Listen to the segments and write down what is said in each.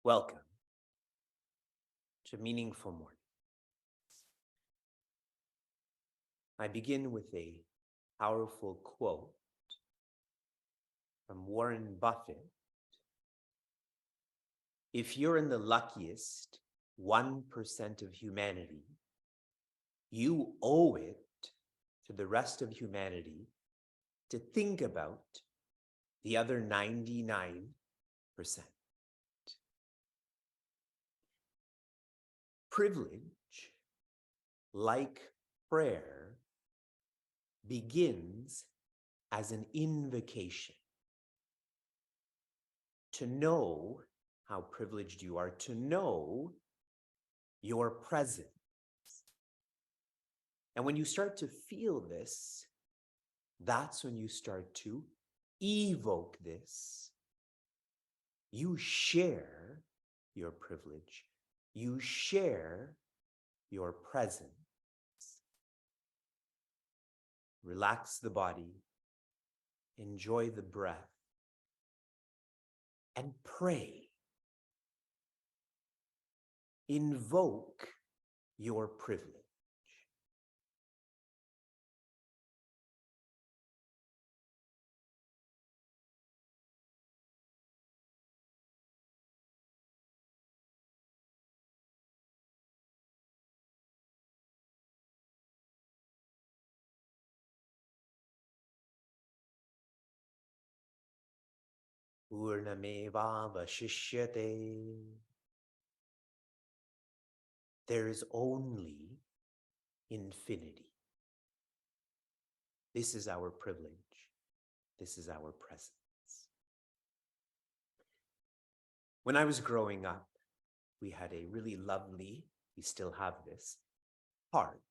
Welcome to Meaningful Morning. I begin with a powerful quote from Warren Buffett. If you're in the luckiest 1% of humanity, you owe it to the rest of humanity to think about the other 99%. Privilege, like prayer, begins as an invocation to know how privileged you are, to know your presence. And when you start to feel this, that's when you start to evoke this. You share your privilege. You share your presence. Relax the body. Enjoy the breath. And pray. Invoke your privilege. Purnameva vashishyate. There is only infinity. This is our privilege. This is our presence. When I was growing up, we had a really lovely, we still have this, park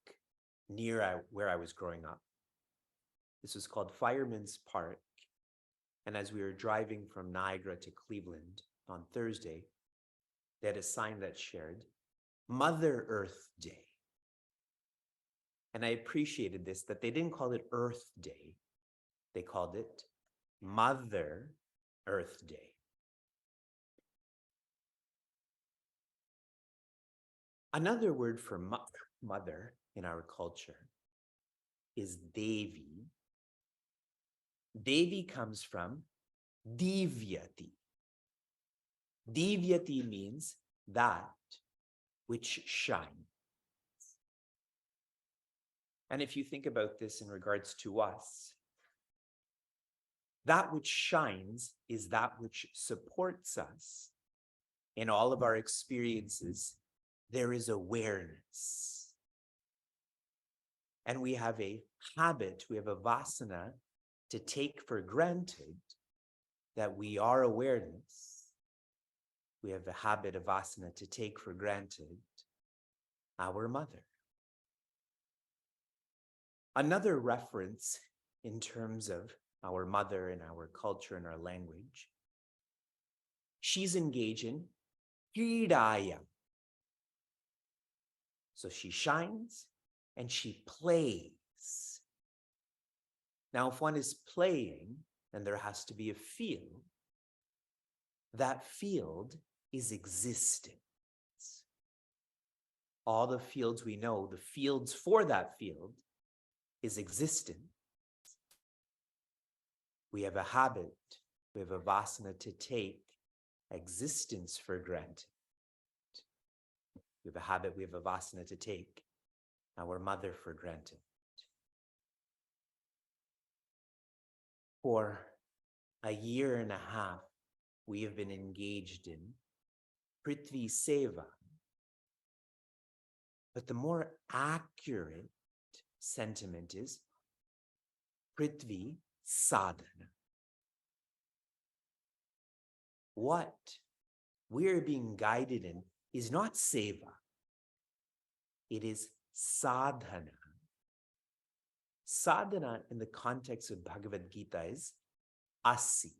near where I was growing up. This was called Fireman's Park. And as we were driving from Niagara to Cleveland on Thursday, they had a sign that shared Mother Earth Day. And I appreciated this, that they didn't call it Earth Day. They called it Mother Earth Day. Another word for mother in our culture is Devi. Devi comes from Divyati. Divyati means that which shines. And if you think about this in regards to us, that which shines is that which supports us in all of our experiences. There is awareness. And we have a habit, we have a vasana to take for granted that we are awareness. We have a habit of vasana to take for granted our mother. Another reference in terms of our mother and our culture and our language, she's engaged in kridaya. So she shines and she plays. Now, if one is playing, then there has to be a field. That field is existence. All the fields we know, the fields for that field is existence. We have a habit, we have a vasana to take existence for granted. We have a habit, we have a vasana to take our mother for granted. For a year and a half, we have been engaged in Prithvi Seva. But the more accurate sentiment is Prithvi Sadhana. What we're being guided in is not Seva. It is sadhana. Sadhana in the context of Bhagavad Gita is asi.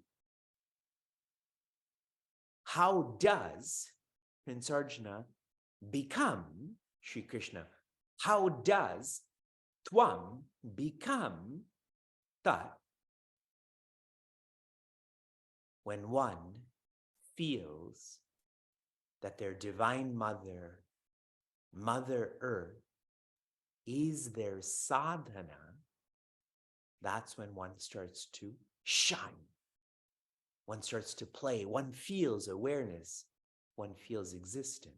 How does Prince Arjuna become Sri Krishna? How does Tvam become Tat? When one feels that their divine mother, Mother Earth, is their sadhana, that's when one starts to shine. One starts to play. One feels awareness. One feels existence.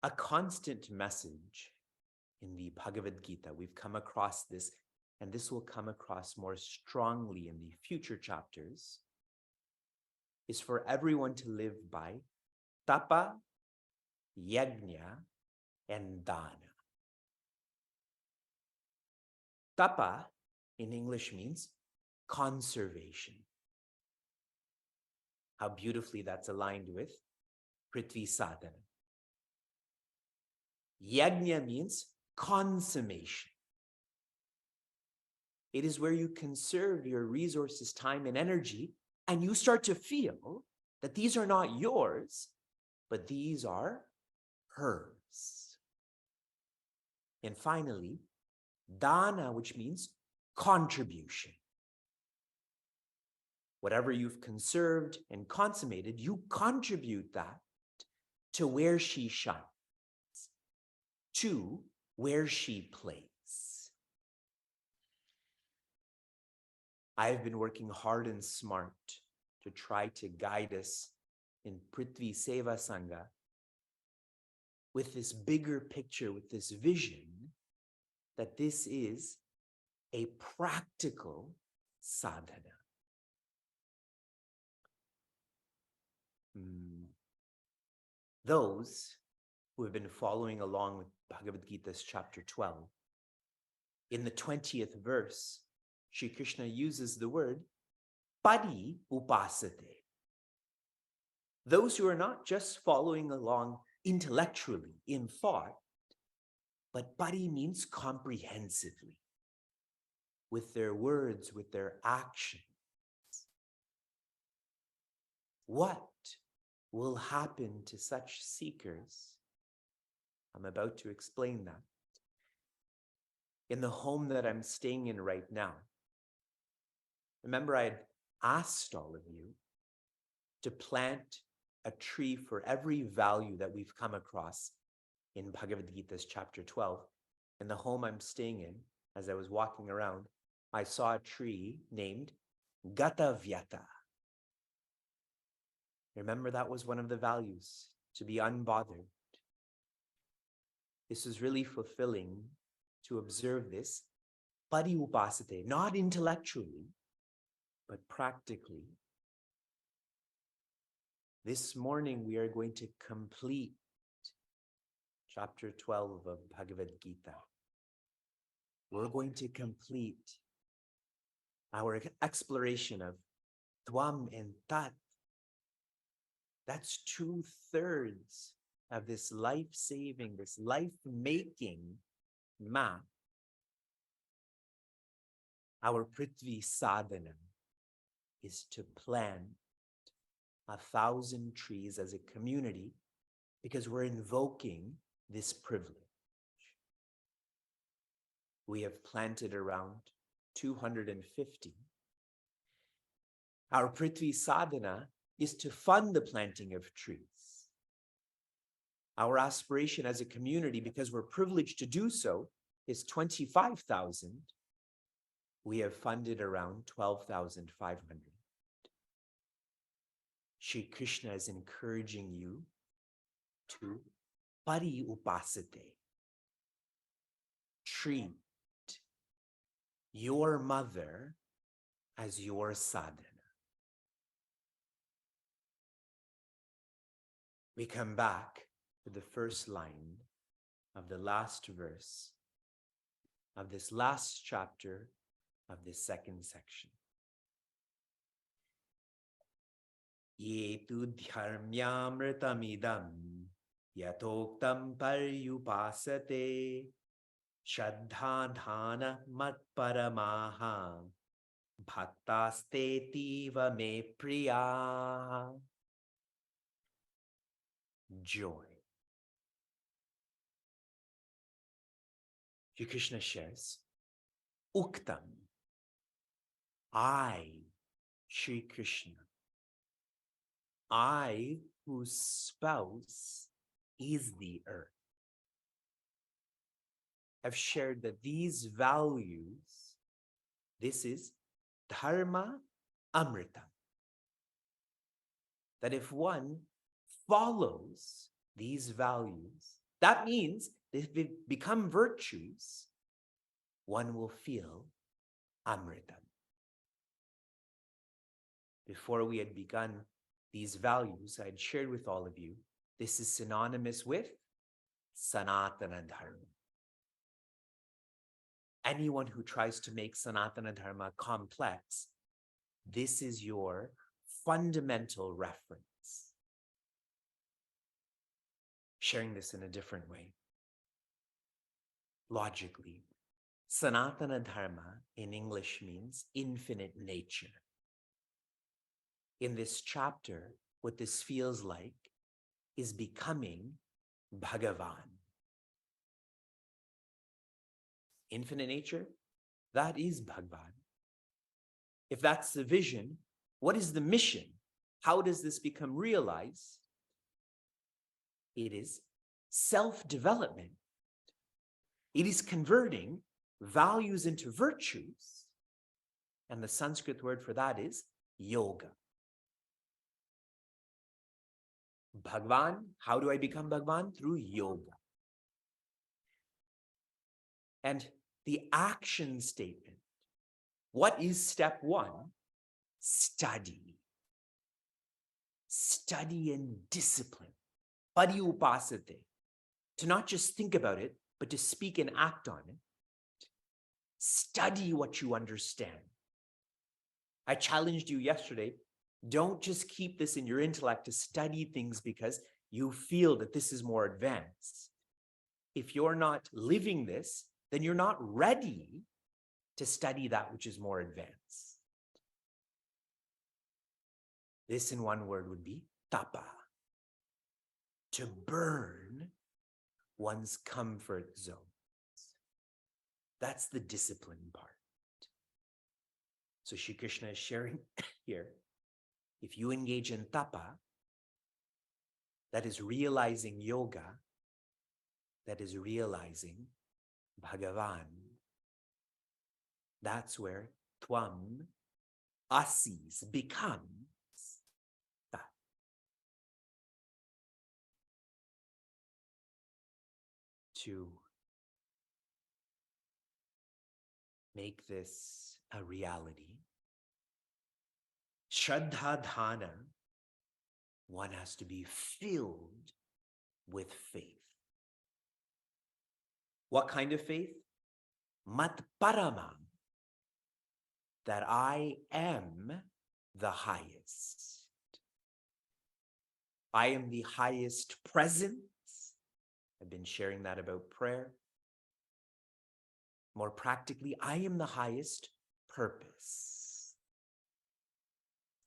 A constant message in the Bhagavad Gita, we've come across this, and this will come across more strongly in the future chapters, is for everyone to live by tapa, yajna, and dana. Tapa in English means conservation. How beautifully that's aligned with Prithvi Sadhana. Yajna means consummation. It is where you conserve your resources, time, and energy, and you start to feel that these are not yours, but these are hers. And finally, dana, which means contribution. Whatever you've conserved and consummated, you contribute that to where she shines, to where she plays. I've been working hard and smart to try to guide us in Prithvi Seva Sangha with this bigger picture, with this vision that this is a practical sadhana. Those who have been following along with Bhagavad Gita's chapter 12, in the 20th verse, Sri Krishna uses the word pari upasate. Those who are not just following along intellectually in thought, but pari means comprehensively, with their words, with their actions. What will happen to such seekers? I'm about to explain that. In the home that I'm staying in right now, remember I had asked all of you to plant a tree for every value that we've come across in Bhagavad Gita's chapter 12. In the home I'm staying in, as I was walking around, I saw a tree named Gatavyata. Remember, that was one of the values, to be unbothered. This is really fulfilling to observe this pari upasate, not intellectually, but practically. This morning we are going to complete chapter 12 of Bhagavad Gita. We're going to complete our exploration of Tvam and Tat. That's 2/3 of this life-saving, this life-making map. Our Prithvi Sadhana is to plant 1,000 trees as a community because we're invoking this privilege. We have planted around 250. Our Prithvi Sadhana is to fund the planting of trees. Our aspiration as a community, because we're privileged to do so, is 25,000. We have funded around 12,500. Shri Krishna is encouraging you to pari upasate. Treat your mother as your sadhana. We come back to the first line of the last verse of this last chapter of this second section. Ye tu dharmyamritamidam yatoktam paryupasate shraddha matparamaha bhaktastetiva me priya. Joy. Shri Krishna shares, Uktam, I Shri Krishna, I, whose spouse is the earth, have shared that these values, this is Dharma Amrita, that if one follows these values, that means if they become virtues, one will feel Amrita. Before we had begun these values, I had shared with all of you, this is synonymous with Sanatana Dharma. Anyone who tries to make Sanatana Dharma complex, this is your fundamental reference. Sharing this in a different way. Logically, Sanatana Dharma in English means infinite nature. In this chapter, what this feels like is becoming Bhagavan. Infinite nature, that is Bhagavan. If that's the vision, what is the mission? How does this become realized? It is self-development. It is converting values into virtues. And the Sanskrit word for that is yoga. Bhagwan, how do I become Bhagwan? Through yoga. And the action statement. What is step one? Study. Study and discipline. Pariupasate. To not just think about it, but to speak and act on it. Study what you understand. I challenged you yesterday, don't just keep this in your intellect to study things because you feel that this is more advanced. If you're not living this, then you're not ready to study that which is more advanced. This in one word would be tapa. To burn one's comfort zones. That's the discipline part. So Shri Krishna is sharing here, if you engage in tapa, that is realizing yoga, that is realizing Bhagavan, that's where tvam asis becomes that. To make this a reality, Shraddha Dhana, one has to be filled with faith. What kind of faith? Mat Paramam, that I am the highest. I am the highest presence. I've been sharing that about prayer. More practically, I am the highest purpose.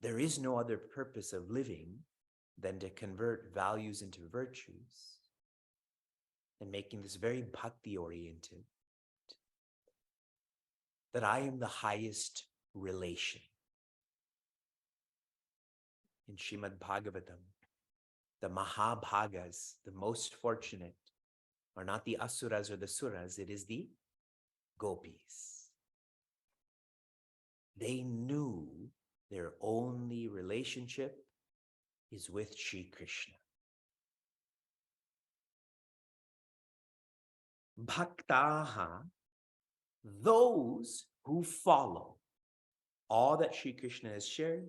There is no other purpose of living than to convert values into virtues and making this very bhakti oriented. That I am the highest relation. In Srimad Bhagavatam, the Mahabhagas, the most fortunate, are not the Asuras or the Suras, it is the Gopis. They knew their only relationship is with Shri Krishna. Bhaktaha, those who follow all that Shri Krishna has shared,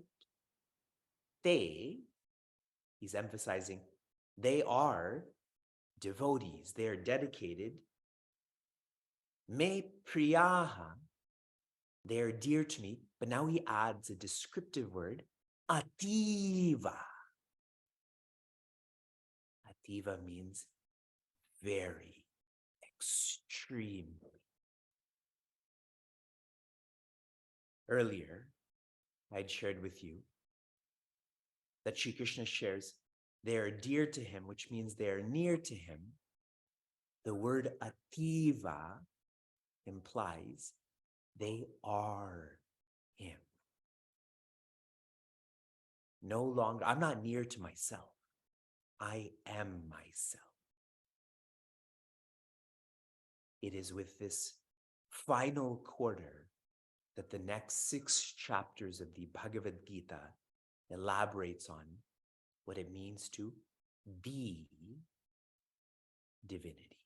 he's emphasizing, they are devotees, they are dedicated. Me priyaha, they are dear to me, but now he adds a descriptive word, ativa. Ativa means very, extremely. Earlier, I'd shared with you that Shri Krishna shares they are dear to him, which means they are near to him. The word ativa implies they are him. No longer, I'm not near to myself. I am myself. It is with this final quarter that the next 6 chapters of the Bhagavad Gita elaborates on what it means to be divinity.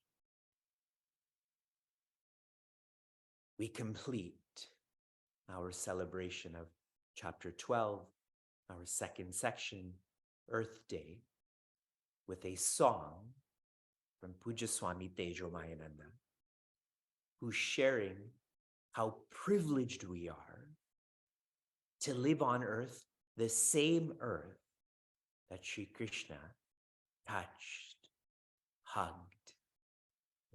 We complete our celebration of chapter 12, our second section, Earth Day, with a song from Puja Swami Tejo Mayananda, who's sharing how privileged we are to live on earth, the same earth that Sri Krishna touched, hugged,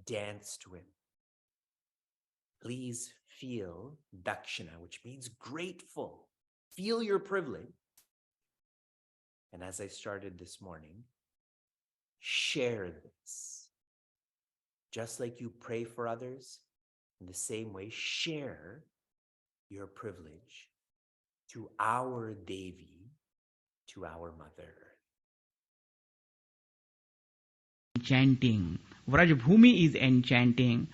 danced with. Please feel dakshina, which means grateful. Feel your privilege. And as I started this morning, share this. Just like you pray for others, in the same way, share your privilege to our Devi, to our Mother. Enchanting. Vrajbhumi is enchanting.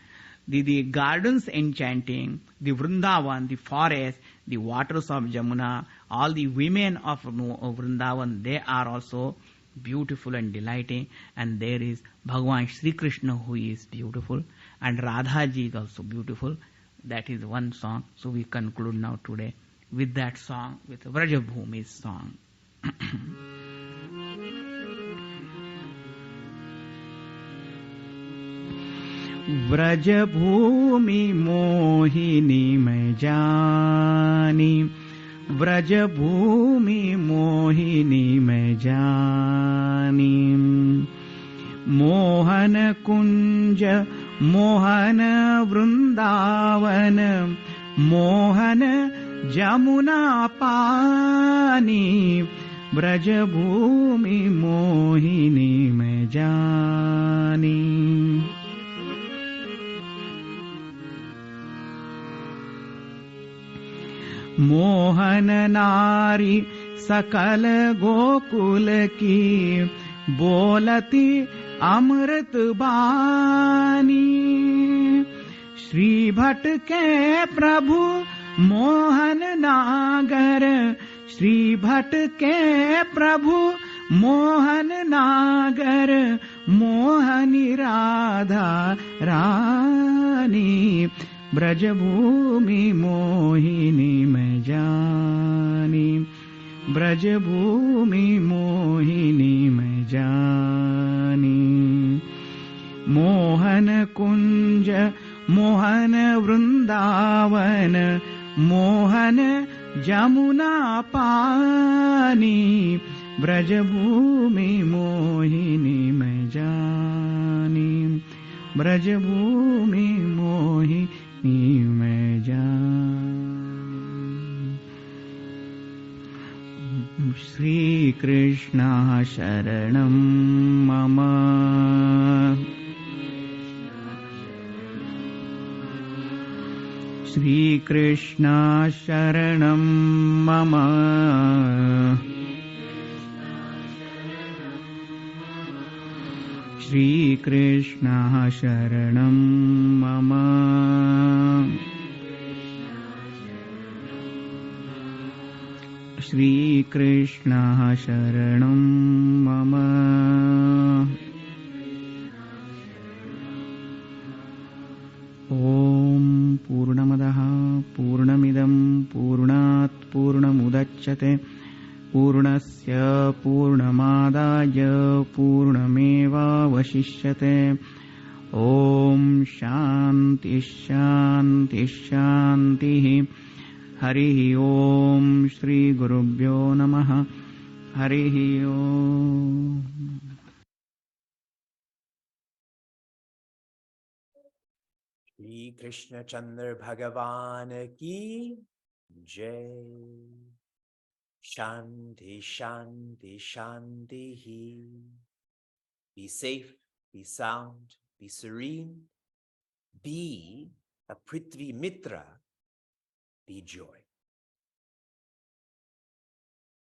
The gardens enchanting, the Vrindavan, the forest, the waters of Jamuna, all the women of Vrindavan, they are also beautiful and delighting. And there is Bhagavan Sri Krishna who is beautiful, and Radhaji is also beautiful. That is one song. So we conclude now today with that song, with Vrajabhumi's song. व्रजभूमि Mohini मैं जानी, व्रजभूमि मोहिनी मैं जानी, मोहन कुंज मोहन वृंदावन, मोहन जमुना पानी, व्रजभूमि मोहिनी मैं जानी. मोहन नारी सकल गोकुल की, बोलती अमृत बानी, श्री भट्ट के प्रभु मोहन नागर, श्री भट्ट के प्रभु मोहन नागर, मोहनी राधा रानी, ब्रजभूमि मोहिनी मैं जानी, ब्रजभूमि मोहिनी मैं जानी, मोहन कुंज मोहन वृंदावन, मोहन जमुना पानी, ब्रजभूमि मोहिनी मैं जानी, ब्रजभूमि मोहिनी मैं जानी. श्री कृष्ण शरणं मम, श्री कृष्ण शरणं मम, श्री कृष्ण शरणं मम, श्री कृष्ण शरणं मम. ॐ पूर्णमदः पूर्णमिदं पूर्णात् पूर्णमुदच्यते, पूर्णस्य पूर्णमादाय पूर्णमेवावशिष्यते. ॐ शान्ति शान्ति शान्तिः. हरिः ॐ श्री गुरुभ्यो नमः. हरिः ॐ. Shri Krishna Chandra Bhagavan ki Jai. Shanti, Shanti, Shanti. Be safe, be sound, be serene. Be a Prithvi Mitra. Be joy.